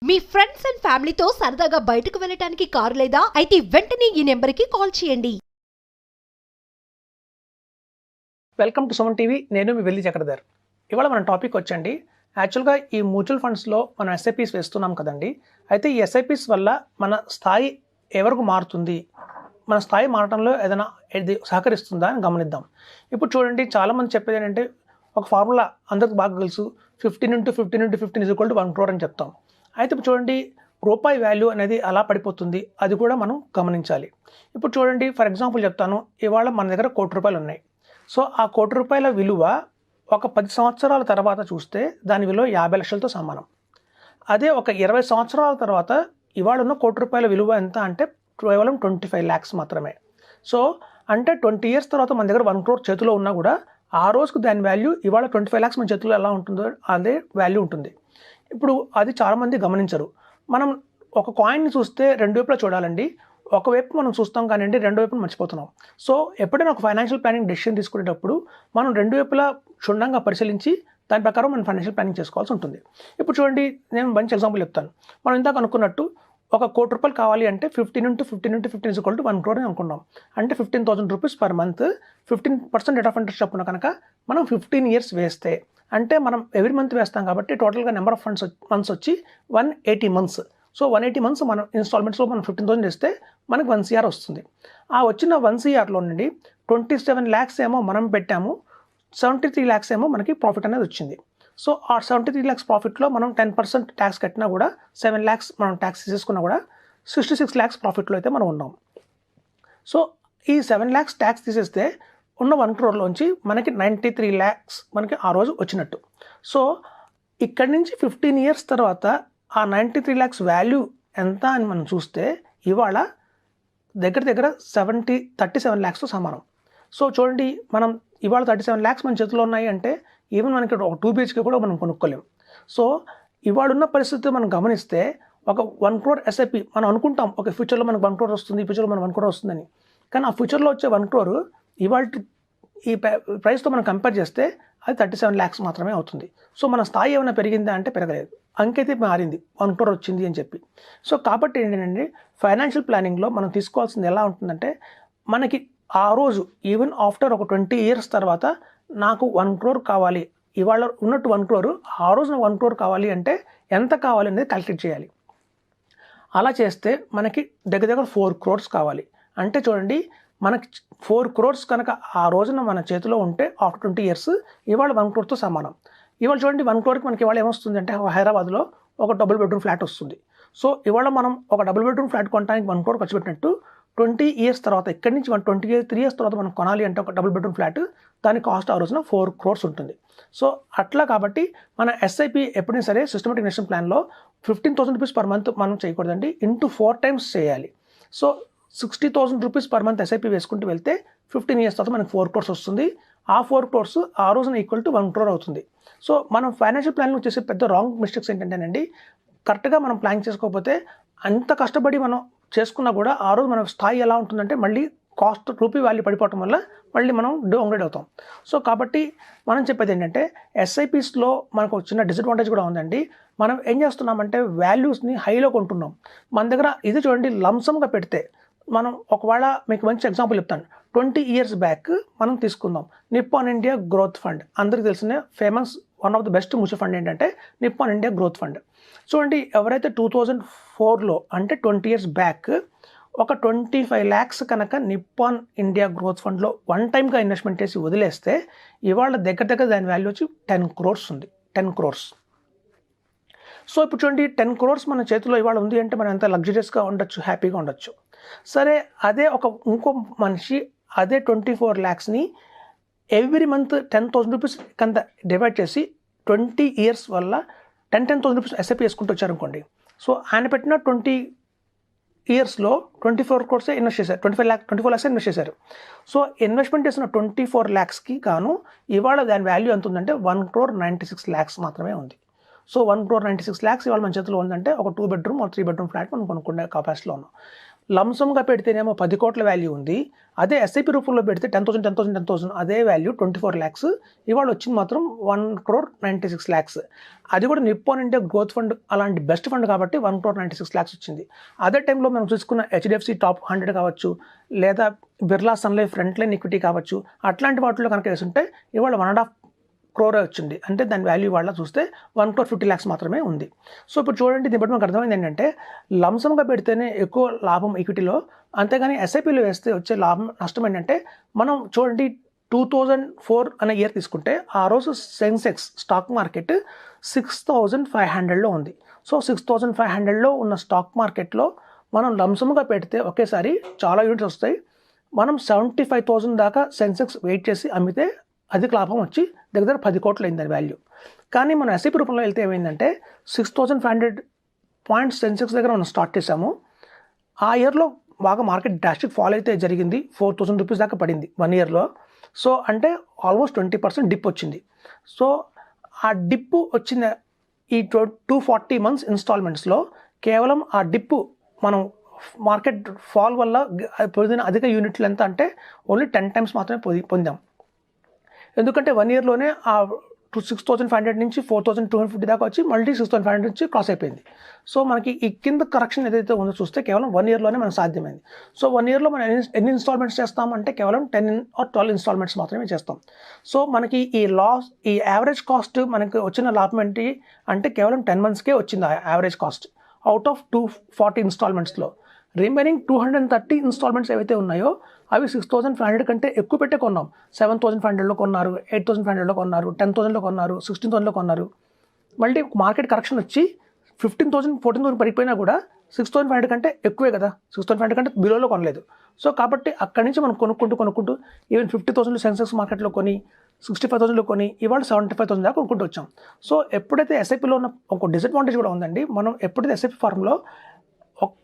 Me friends and ఫ్యామిలీతో సరదాగా బయటకు వెళ్ళటానికి కారు లేదా అయితే వెంటనే ఈ నెంబర్కి కాల్ చేయండి. Welcome to Suman TV. నేను మీ వెల్లి చక్రధర్. ఇవాళ మన టాపిక్ వచ్చండి, యాక్చువల్గా ఈ మ్యూచువల్ ఫండ్స్లో మనం ఎస్ఐపీస్ వేస్తున్నాం కదండి. అయితే ఈ ఎస్ఐపీస్ వల్ల మన స్థాయి ఎవరికి మారుతుంది, మన స్థాయి మారటంలో ఏదైనా ఇది సహకరిస్తుందా అని గమనిద్దాం. ఇప్పుడు చూడండి, చాలామంది చెప్పేది ఏంటంటే ఒక ఫార్ములా అందరికి బాగా తెలుసు, 15 × 15 × 15 = 1 crore అని చెప్తాం. అయితే ఇప్పుడు చూడండి, రూపాయి వాల్యూ అనేది అలా పడిపోతుంది, అది కూడా మనం గమనించాలి. ఇప్పుడు చూడండి, ఫర్ ఎగ్జాంపుల్ చెప్తాను, ఇవాళ మన దగ్గర ₹1,00,00,000 ఉన్నాయి. సో ఆ ₹1,00,00,000 విలువ ఒక 10 సంవత్సరాల తర్వాత చూస్తే దాని విలువ 50 లక్షలతో సమానం. అదే ఒక 20 సంవత్సరాల తర్వాత ఇవాళ ఉన్న ₹1,00,00,000 విలువ ఎంత అంటే కేవలం 25 lakhs మాత్రమే. సో అంటే 20 years తర్వాత మన దగ్గర 1 crore చేతిలో ఉన్నా కూడా ఆ రోజుకు దాని వాల్యూ ఇవాళ 25 lakhs మన చేతిలో ఎలా ఉంటుందో అదే వాల్యూ ఉంటుంది. ఇప్పుడు అది చాలామంది గమనించరు. మనం ఒక కాయిన్ని చూస్తే రెండు వైపులా చూడాలండి. ఒకవైపు మనం చూస్తాం కానివ్వండి, రెండు వైపులు మర్చిపోతున్నాం. సో ఎప్పుడైనా ఒక ఫైనాన్షియల్ ప్లానింగ్ డెసిషన్ తీసుకునేటప్పుడు మనం రెండు వైపులా క్షుణ్ణంగా పరిశీలించి దాని ప్రకారం మనం ఫైనాన్షియల్ ప్లానింగ్ చేసుకోవాల్సి ఉంటుంది. ఇప్పుడు చూడండి, నేను మంచి ఎగ్జాంపుల్ చెప్తాను. మనం ఇందాక అనుకున్నట్టు ఒక ₹1,00,00,000 కావాలి అంటే 15 × 15 × 15 = 1 crore అని అనుకున్నాం. అంటే 15,000 rupees per month, 15% rate of interest చొప్పున కనుక మనం 15 years వేస్తే, అంటే మనం ఎవ్రీ మంత్ వేస్తాం కాబట్టి టోటల్గా నెంబర్ ఆఫ్ మంత్స్ వచ్చి 180 months. సో 180 months మనం ఇన్స్టాల్మెంట్స్లో మనం 15,000 వేస్తే మనకు 1 CR వస్తుంది. ఆ వచ్చిన 1 CRలో నుండి 27 lakhs ఏమో మనం పెట్టాము, 73 lakhs ఏమో మనకి ప్రాఫిట్ అనేది వచ్చింది. సో ఆ 73 lakhs ప్రాఫిట్లో మనం 10% ట్యాక్స్ కట్టినా కూడా 7 lakhs మనం ట్యాక్స్ తీసేసుకున్నా కూడా 66 lakhs ప్రాఫిట్లో అయితే మనం ఉన్నాం. సో ఈ 7 lakhs ట్యాక్స్ తీసేస్తే ఉన్న 1 crore మనకి 93 lakhs మనకి ఆ రోజు వచ్చినట్టు. సో ఇక్కడి నుంచి 15 years తర్వాత ఆ 93 lakhs వాల్యూ ఎంత అని మనం చూస్తే ఇవాళ దగ్గర 37 lakhsతో సమానం. సో చూడండి, మనం ఇవాళ 37 lakhs మన చేతిలో ఉన్నాయి అంటే ఈవెన్ మనకి ఒక 2 BHK కూడా మనం కొనుక్కోలేం. సో ఇవాళ ఉన్న పరిస్థితి మనం గమనిస్తే ఒక 1 crore ఎస్ఐపి మనం అనుకుంటాం, ఒక ఫ్యూచర్లో మనకు 1 crore వస్తుంది, ఈ ఫ్యూచర్లో మనకు 1 crore వస్తుందని. కానీ ఆ ఫ్యూచర్లో వచ్చే 1 crore ఇవాళ ఈ ప్రైస్తో మనం కంపేర్ చేస్తే అది 37 lakhs మాత్రమే అవుతుంది. సో మన స్థాయి ఏమైనా పెరిగిందా అంటే పెరగలేదు, అంకైతే మారింది, 1 crore వచ్చింది అని చెప్పి. సో కాబట్టి ఏంటంటే ఫైనాన్షియల్ ప్లానింగ్లో మనం తీసుకోవాల్సింది ఎలా ఉంటుందంటే, మనకి ఆ రోజు ఈవెన్ ఆఫ్టర్ ఒక 20 years తర్వాత నాకు 1 crore కావాలి, ఇవాళ ఉన్నట్టు 1 crore ఆ రోజున 1 crore కావాలి అంటే ఎంత కావాలి అనేది క్యాలిక్యులేట్ చేయాలి. అలా చేస్తే మనకి దగ్గర 4 crores కావాలి. అంటే చూడండి, మనకి 4 crores కనుక ఆ రోజున మన చేతిలో ఉంటే ఆఫ్టర్ 20 years ఇవాళ 1 crore సమానం. ఇవాళ చూడండి, 1 crore మనకి ఇవాళ ఏమొస్తుంది అంటే హైదరాబాద్లో ఒక డబుల్ బెడ్రూమ్ ఫ్లాట్ వస్తుంది. సో ఇవాళ మనం ఒక డబుల్ బెడ్రూమ్ ఫ్లాట్ కొనడానికి 1 crore ఖర్చు పెట్టినట్టు 20 years తర్వాత, ఇక్కడి నుంచి 23 years తర్వాత మనం కొనాలి అంటే ఒక డబుల్ బెడ్రూమ్ ఫ్లాట్, దాని కాస్ట్ ఆ రోజున 4 crores ఉంటుంది. సో అట్లా కాబట్టి మన ఎస్ఐపి ఎప్పుడైనా సరే సిస్టమేటిక్ ఇన్వెస్ట్మెంట్ ప్లాన్లో 15,000 రూపీస్ పర్ మంత్ మనం చేయకూడదండి, ఇంటూ 4 times చేయాలి. So 60,000 rupees per month SIP వేసుకుంటూ వెళ్తే 15 years తర్వాత మనకు 4 crores వస్తుంది. ఆ 4 crores ఆ రోజున ఈక్వల్ టు 1 crore అవుతుంది. సో మనం ఫైనాన్షియల్ ప్లాన్లో చేసే పెద్ద రాంగ్ మిస్టేక్స్ ఏంటంటేనండి, కరెక్ట్గా మనం ప్లాన్ చేసుకోకపోతే అంత కష్టపడి మనం చేసుకున్నా కూడా ఆ రోజు మన స్థాయి ఎలా ఉంటుందంటే మళ్ళీ కాస్ట్ రూపీ వాల్యూ పడిపోవటం వల్ల మళ్ళీ మనం డౌన్గ్రేడ్ అవుతాం. సో కాబట్టి మనం చెప్పేది ఏంటంటే, ఎస్ఐపీస్లో మనకు చిన్న డిసడ్వాంటేజ్ కూడా ఉందండి. మనం ఏం చేస్తున్నామంటే వాల్యూస్ని హైలో కొంటున్నాం. మన దగ్గర ఇది చూడండి, లంసమ్గా పెడితే మనం ఒకవేళ మీకు మంచి ఎగ్జాంపుల్ చెప్తాను. 20 years బ్యాక్ మనం తీసుకుందాం నిప్పాన్ ఇండియా గ్రోత్ ఫండ్. అందరికీ తెలిసిన famous one of the best mutual fund ఏంటంటే నిప్పాన్ ఇండియా గ్రోత్ ఫండ్. చూడండి, ఎవరైతే 2004లో అంటే 20 years బ్యాక్ ఒక 25 lakhs కనుక నిప్పాన్ ఇండియా గ్రోత్ ఫండ్లో వన్ టైమ్గా ఇన్వెస్ట్మెంట్ చేసి వదిలేస్తే ఇవాళ దగ్గర దాని వాల్యూ వచ్చి 10 crores ఉంది. 10 crores. సో ఇప్పుడు చూడండి, 10 crores మన చేతిలో ఇవాళ ఉంది అంటే మనం ఎంత లగ్జరియస్గా ఉండొచ్చు, హ్యాపీగా ఉండొచ్చు. సరే, అదే ఇంకో మనిషి అదే 24 lakhsని ఎవ్రీ మంత్ 10,000 రూపీస్ కింద డివైడ్ చేసి 20 years వల్ల 10,000 రూపీస్ ఎస్ఐపి వేసుకుంటూ వచ్చారనుకోండి. సో ఆయన పెట్టిన 20 yearsలో 24 crores ఇన్వెస్ట్ చేశారు, 24 lakhs ఇన్వెస్ట్ చేశారు. సో ఇన్వెస్ట్మెంట్ చేసిన 24 lakhsకి గాను ఇవాళ దాని వాల్యూ ఎంత ఉందంటే 1,96 lakhs మాత్రమే ఉంది. సో 1,96 lakhs ఇవాళ మన చేతిలో ఉందంటే ఒక 2 bedroom or 3 bedroom ఫ్లాట్ మనం కొనుక్కునే కెపాసిటీలో ఉన్నాం. లంసమ్గా పెడితేనేమో 10 కోట్ల వాల్యూ ఉంది. అదే ఎస్ఐపి రూపంలో పెడితే 10,000 అదే వాల్యూ 24 lakhs. ఇవాళ వచ్చింది మాత్రం 1,96 lakhs. అది కూడా నిప్పాన్ ఇండియా గ్రోత్ ఫండ్ అలాంటి బెస్ట్ ఫండ్ కాబట్టి 1,96 lakhs వచ్చింది. అదే టైంలో మనం చూసుకున్న హెచ్డిఎఫ్సి టాప్ 100 కావచ్చు, లేదా Birla Sun Life Front Line Equity కావచ్చు, అట్లాంటి వాటిలో కనుక వేసుంటే ఇవాళ 1.5 crore వచ్చింది. అంటే దాని వాల్యూ వాళ్ళ చూస్తే 1,50 lakhs మాత్రమే ఉంది. సో ఇప్పుడు చూడండి, దీన్ని బట్టి మనకు అర్థమైంది ఏంటంటే లంసమ్గా పెడితేనే ఎక్కువ లాభం ఈక్విటీలో, అంతేగాని ఎస్ఐపిలో వేస్తే వచ్చే లాభం నష్టం ఏంటంటే, మనం చూడండి 2004 అనే ఇయర్ తీసుకుంటే ఆ రోజు సెన్సెక్స్ స్టాక్ మార్కెట్ 6,500లో ఉంది. సో 6,500లో ఉన్న స్టాక్ మార్కెట్లో మనం లంసమ్గా పెడితే ఒకేసారి చాలా యూనిట్స్ వస్తాయి. మనం 75,000 దాకా సెన్సెక్స్ వెయిట్ చేసి అమ్మితే అధిక లాభం వచ్చి దగ్గర 10 కోట్లు అయింది దాని వాల్యూ. కానీ మనం ఎస్ఐపి రూపంలో వెళ్తే ఏమైందంటే 6,500 పాయింట్స్ సెన్సెక్స్ దగ్గర మనం స్టార్ట్ చేసాము. ఆ ఇయర్లో బాగా మార్కెట్ డ్రాస్టిక్ ఫాల్ అయితే జరిగింది. 4,000 రూపీస్ దాకా పడింది 1 yearలో. సో అంటే ఆల్మోస్ట్ 20% డిప్ వచ్చింది. సో ఆ డిప్ వచ్చిన ఈ 240 months ఇన్స్టాల్మెంట్స్లో కేవలం ఆ డిప్ మనం మార్కెట్ ఫాల్ వల్ల పొందిన అధిక యూనిట్లు ఎంత అంటే ఓన్లీ 10 times మాత్రమే పొందాం. ఎందుకంటే 1 yearలోనే ఆ 6,500 నుంచి 4,250 దాకా వచ్చి మళ్ళీ 6,500 నుంచి క్రాస్ అయిపోయింది. సో మనకి ఈ కింద కరెక్షన్ ఏదైతే ఉందో చూస్తే కేవలం 1 yearలోనే మనకు సాధ్యమైంది. సో 1 yearలో మనం ఎన్ని ఇన్స్టాల్మెంట్స్ చేస్తామంటే కేవలం 10 or 12 ఇన్స్టాల్మెంట్స్ మాత్రమే చేస్తాం. సో మనకి ఈ యావరేజ్ కాస్ట్ మనకి వచ్చిన లాభం ఏంటి అంటే కేవలం 10 monthsకే వచ్చింది ఆ యావరేజ్ కాస్ట్ అవుట్ ఆఫ్ 240 ఇన్స్టాల్మెంట్స్లో. రిమైనింగ్ 230 ఇన్స్టాల్మెంట్స్ ఏవైతే ఉన్నాయో అవి 6,500 కంటే ఎక్కువ పెట్టే కొన్నాం. 7,500లో కొన్నారు, 8,500లో కొన్నారు, 10,000లో కొన్నారు, 16,000లో కొన్నారు. మళ్ళీ మార్కెట్ కరెక్షన్ వచ్చి 15,000, 14,000 పడిపోయినా కూడా 6,500 కంటే ఎక్కువే కదా, 6,500 కంటే బిలోలో కొనలేదు. సో కాబట్టి అక్కడి నుంచి మనం కొనుక్కుంటూ ఈవెన్ 50,000 సెన్సెక్స్ మార్కెట్లో కొని 65,000లో కొని ఇవాళ 75,000 దాకా కొనుక్కుంటూ వచ్చాం. సో ఎప్పుడైతే ఎస్ఐపిలో ఉన్న ఒక డిసడ్వాంటేజ్ కూడా ఉందండి. మనం ఎప్పుడైతే ఎస్ఐపి ఫార్మ్లో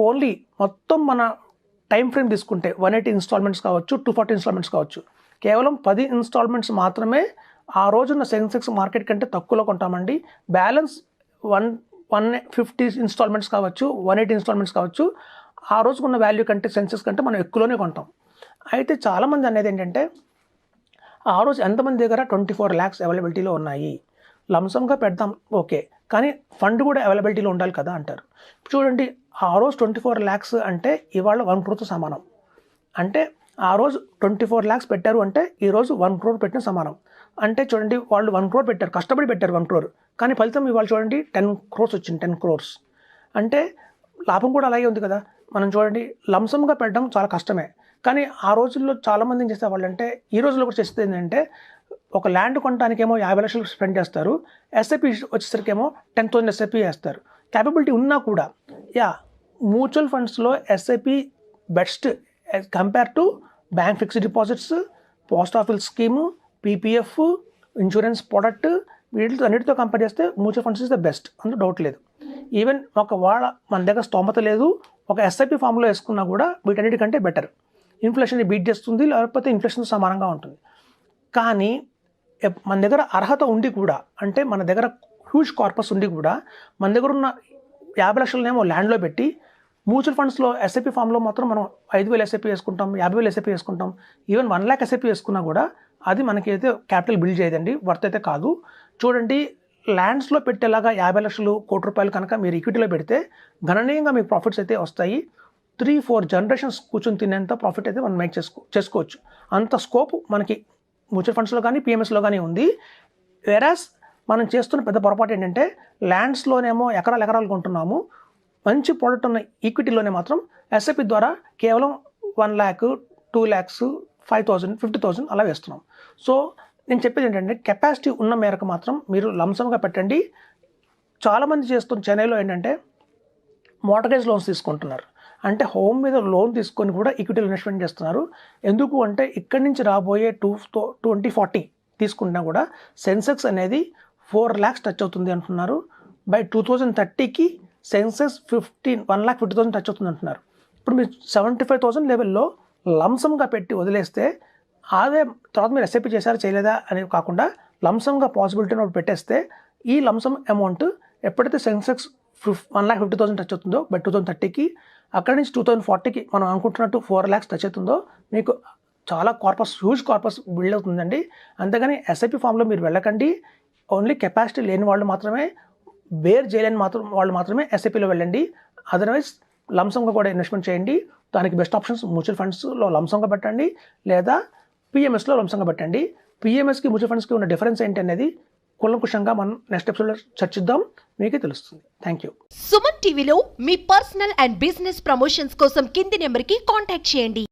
ఓన్లీ మొత్తం మన టైం ఫ్రేమ్ తీసుకుంటే 180 ఇన్స్టాల్మెంట్స్ కావచ్చు, 240 ఇన్స్టాల్మెంట్స్ కావచ్చు, కేవలం 10 ఇన్స్టాల్మెంట్స్ మాత్రమే ఆ రోజున్న సెన్సెక్స్ మార్కెట్ కంటే తక్కువలో కొంటామండి. బ్యాలెన్స్ 150 ఇన్స్టాల్మెంట్స్ కావచ్చు, 180 ఇన్స్టాల్మెంట్స్ కావచ్చు, ఆ రోజుకున్న వాల్యూ కంటే సెన్సెక్స్ కంటే మనం ఎక్కువలోనే కొంటాం. అయితే చాలామంది అనేది ఏంటంటే ఆ రోజు ఎంతమంది దగ్గర 24 lakhs అవైలబిలిటీలో ఉన్నాయి, లంసమ్గా పెడతాం ఓకే, కానీ ఫండ్ కూడా అవైలబిలిటీలో ఉండాలి కదా అంటారు. చూడండి, ఆ రోజు 24 lakhs అంటే ఇవాళ 1 crore సమానం. అంటే ఆ రోజు 24 lakhs పెట్టారు అంటే ఈరోజు 1 crore పెట్టిన సమానం. అంటే చూడండి, వాళ్ళు 1 crore పెట్టారు, కష్టపడి పెట్టారు 1 crore, కానీ ఫలితం ఇవాళ చూడండి 10 crores వచ్చింది. 10 crores అంటే లాభం కూడా అలాగే ఉంది కదా. మనం చూడండి, లంసమ్గా పెట్టడం చాలా కష్టమే, కానీ ఆ రోజుల్లో చాలామంది ఏం చేసేవాళ్ళు అంటే, ఈ రోజుల్లో కూడా చేసేది ఏంటంటే ఒక ల్యాండ్ కొనడానికేమో 50 లక్షలు స్పెండ్ చేస్తారు, ఎస్ఐపి వచ్చేసరికేమో 10,000 ఎస్ఐపి వేస్తారు. క్యాపబిలిటీ ఉన్నా కూడా మ్యూచువల్ ఫండ్స్లో SIP best compare to bank fixed deposits, post office scheme, PPF, insurance product, వీటితో అన్నిటితో కంపేర్ చేస్తే mutual funds is the best, అందులో డౌట్ లేదు. ఈవెన్ మన దగ్గర స్తోమత లేదు, ఒక ఎస్ఐపి ఫామ్లో వేసుకున్నా కూడా వీటన్నిటికంటే బెటర్. ఇన్ఫ్లేషన్ని బీట్ చేస్తుంది, లేకపోతే ఇన్ఫ్లేషన్ సమానంగా ఉంటుంది. కానీ మన దగ్గర అర్హత ఉండి కూడా, అంటే మన దగ్గర హ్యూజ్ కార్పస్ ఉండి కూడా, మన దగ్గర ఉన్న 50 లక్షలనేమో ల్యాండ్లో పెట్టి మ్యూచువల్ ఫండ్స్లో ఎస్ఐపి ఫామ్లో మాత్రం మనం 5,000 ఎస్ఐపి వేసుకుంటాం, 50,000 ఎస్ఐపి వేసుకుంటాం, ఈవెన్ 1 lakh ఎస్ఐపి వేసుకున్నా కూడా అది మనకైతే క్యాపిటల్ బిల్డ్ చేయదండి, వర్త్ అయితే కాదు. చూడండి, ల్యాండ్స్లో పెట్టేలాగా 50 లక్షలు, ₹1 కోటి కనుక మీరు ఈక్విటీలో పెడితే గణనీయంగా మీకు ప్రాఫిట్స్ అయితే వస్తాయి. 3-4 generations కూర్చొని తినేంత ప్రాఫిట్ అయితే మనం మేక్ చేసుకోవచ్చు. అంత స్కోప్ మనకి మ్యూచువల్ ఫండ్స్లో కానీ పిఎంఎస్లో కానీ ఉంది. వెరాస్ మనం చేస్తున్న పెద్ద పొరపాటు ఏంటంటే, ల్యాండ్స్లోనేమో ఎకరాలు కొంటున్నాము, మంచి ప్రోడక్ట్ ఉన్న ఈక్విటీలోనే మాత్రం ఎస్ఐపి ద్వారా కేవలం 1 lakh, 2 lakhs, 5,000, 50,000 అలా వేస్తున్నాం. సో నేను చెప్పేది ఏంటంటే, కెపాసిటీ ఉన్న మేరకు మాత్రం మీరు లంసమ్గా పెట్టండి. చాలామంది చేస్తున్న చెన్నైలో ఏంటంటే మోర్టగేజ్ లోన్స్ తీసుకుంటున్నారు, అంటే హోమ్ మీద లోన్ తీసుకొని కూడా ఈక్విటీలో ఇన్వెస్ట్మెంట్ చేస్తున్నారు. ఎందుకు అంటే ఇక్కడి నుంచి రాబోయే 2040 తీసుకుంటున్నా కూడా సెన్సెక్స్ అనేది 4 lakhs టచ్ అవుతుంది అంటున్నారు. బై 2030కి సెన్సెక్స్ 1,50,000 టచ్ అవుతుంది అంటున్నారు. ఇప్పుడు మీరు 75,000 లెవెల్లో లంసమ్గా పెట్టి వదిలేస్తే అదే తర్వాత మీరు ఎస్ఐపి చేశారా చేయలేదా అనేది కాకుండా లంసమ్గా పాసిబిలిటీ పెట్టేస్తే ఈ లంసమ్ అమౌంట్ ఎప్పుడైతే సెన్సెక్స్ 1,50,000 టచ్ అవుతుందో బై 2030కి, అక్కడి నుంచి 2040కి మనం అనుకుంటున్నట్టు 4 lakhs టచ్ అవుతుందో మీకు చాలా హ్యూజ్ కార్పస్ బిల్డ్ అవుతుందండి. అంతేగాని ఎస్ఐపి ఫామ్లో మీరు వెళ్ళకండి. ఓన్లీ కెపాసిటీ లేని వాళ్ళు మాత్రమే, బేర్ చేయలేని వాళ్ళు మాత్రమే ఎస్ఐపిలో వెళ్ళండి. అదర్వైజ్ లంసంగా కూడా ఇన్వెస్ట్మెంట్ చేయండి. దానికి బెస్ట్ ఆప్షన్స్ మ్యూచువల్ ఫండ్స్లో లంసంగా పెట్టండి, లేదా పిఎంఎస్లో లంసంగా పెట్టండి. పిఎంఎస్కి మ్యూచువల్ ఫండ్స్కి ఉన్న డిఫరెన్స్ ఏంటి అనేది కూలంకుషంగా మనం నెక్స్ట్ ఎపిసోడ్లో చర్చిద్దాం, మీకే తెలుస్తుంది. Thank you. సుమన్ టీవీలో మీ పర్సనల్ అండ్ బిజినెస్ ప్రమోషన్స్ కోసం కింది నెంబర్కి కాంటాక్ట్ చేయండి.